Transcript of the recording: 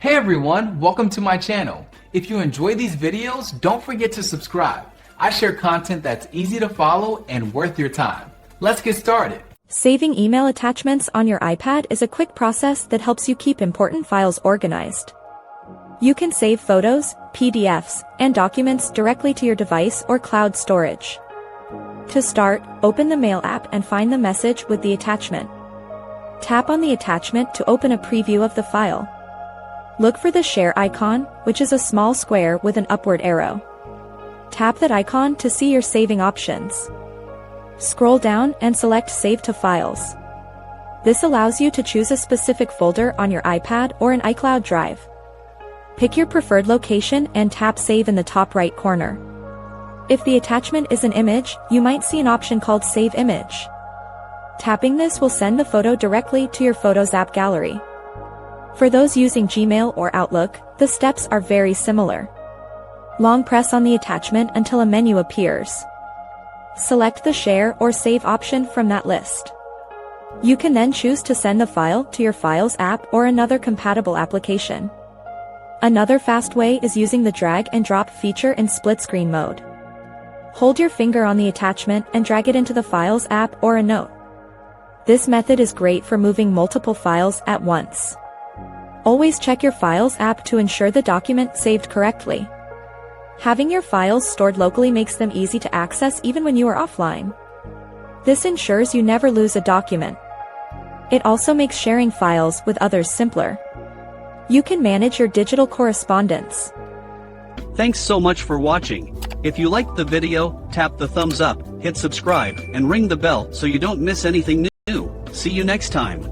Hey everyone, welcome to my channel. If you enjoy these videos, don't forget to subscribe. I share content that's easy to follow and worth your time. Let's get started. Saving email attachments on your iPad is a quick process that helps you keep important files organized. You can save photos, PDFs, and documents directly to your device or cloud storage. To start, open the Mail app and find the message with the attachment. Tap on the attachment to open a preview of the file. Look for the Share icon, which is a small square with an upward arrow. Tap that icon to see your saving options. Scroll down and select Save to Files. This allows you to choose a specific folder on your iPad or an iCloud drive. Pick your preferred location and tap Save in the top right corner. If the attachment is an image, you might see an option called Save Image. Tapping this will send the photo directly to your Photos app gallery. For those using Gmail or Outlook, the steps are very similar. Long press on the attachment until a menu appears. Select the Share or Save option from that list. You can then choose to send the file to your Files app or another compatible application. Another fast way is using the drag and drop feature in split screen mode. Hold your finger on the attachment and drag it into the Files app or a note. This method is great for moving multiple files at once. Always check your Files app to ensure the document saved correctly. Having your files stored locally makes them easy to access even when you are offline. This ensures you never lose a document. It also makes sharing files with others simpler. You can manage your digital correspondence. Thanks so much for watching. If you liked the video, tap the thumbs up, hit subscribe, and ring the bell so you don't miss anything new. See you next time.